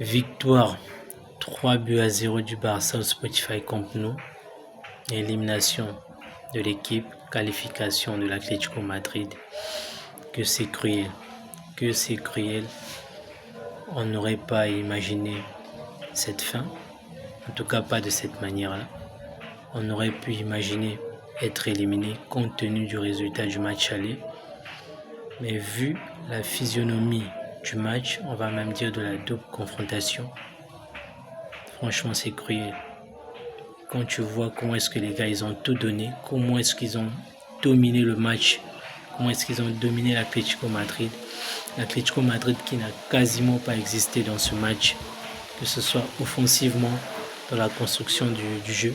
Victoire 3-0 du Barça au Spotify Camp Nou. Élimination de l'équipe, qualification de l'Atlético Madrid. Que c'est cruel, que c'est cruel. On n'aurait pas imaginé cette fin, en tout cas pas de cette manière-là. On aurait pu imaginer être éliminé compte tenu du résultat du match aller. Mais vu la physionomie du match, on va même dire de la double confrontation, franchement c'est cruel. Quand tu vois comment est-ce que les gars ils ont tout donné, comment est-ce qu'ils ont dominé le match, comment est-ce qu'ils ont dominé l'Atlético Madrid. L'Atlético Madrid qui n'a quasiment pas existé dans ce match, que ce soit offensivement, dans la construction du jeu.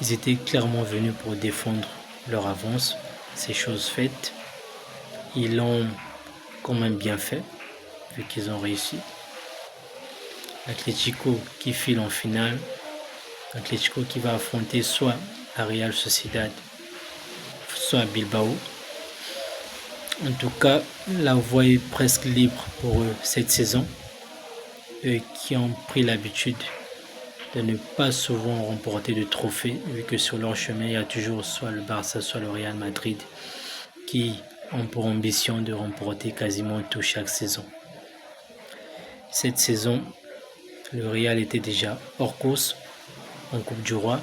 Ils étaient clairement venus pour défendre leur avance, c'est chose faite. Ils l'ont quand même bien fait, vu qu'ils ont réussi. L'Atlético qui file en finale. L'Atlético qui va affronter soit la Real Sociedad, soit Bilbao. En tout cas, la voie est presque libre pour eux cette saison. Eux qui ont pris l'habitude de ne pas souvent remporter de trophées, vu que sur leur chemin, il y a toujours soit le Barça, soit le Real Madrid, qui ont pour ambition de remporter quasiment tout chaque saison. Cette saison, le Real était déjà hors course en Coupe du Roi.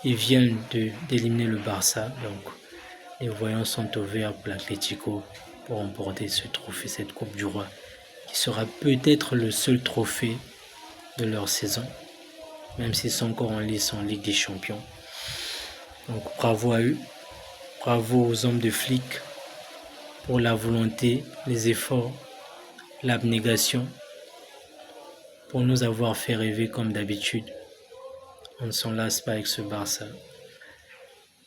Ils viennent d'éliminer le Barça, donc les voyants sont au vert pour l'Atlético pour remporter ce trophée, cette Coupe du Roi, qui sera peut-être le seul trophée de leur saison, même s'ils sont encore en lice en Ligue des Champions. Donc bravo à eux, bravo aux hommes de flics pour la volonté, les efforts, l'abnégation, pour nous avoir fait rêver comme d'habitude. On ne s'en lasse pas avec ce Barça,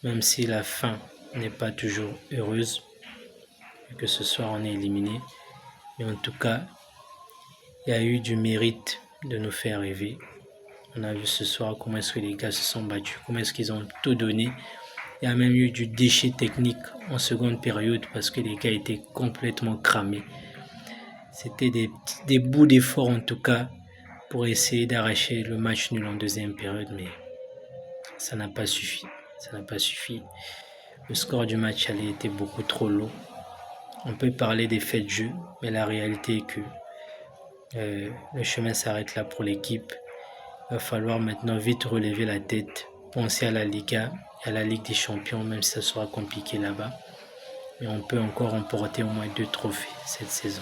même si la fin n'est pas toujours heureuse, que ce soir on est éliminé. Mais en tout cas, il y a eu du mérite de nous faire rêver. On a vu ce soir comment est-ce que les gars se sont battus, comment est-ce qu'ils ont tout donné. Il y a même eu du déchet technique en seconde période parce que les gars étaient complètement cramés. C'était des bouts d'effort en tout cas pour essayer d'arracher le match nul en deuxième période, mais ça n'a pas suffi. Ça n'a pas suffi. Le score du match allait était beaucoup trop lourd. On peut parler des faits de jeu, mais la réalité est que le chemin s'arrête là pour l'équipe. Il va falloir maintenant vite relever la tête, penser à la Liga et à la Ligue des Champions, même si ça sera compliqué là-bas. Mais on peut encore remporter au moins 2 trophées cette saison.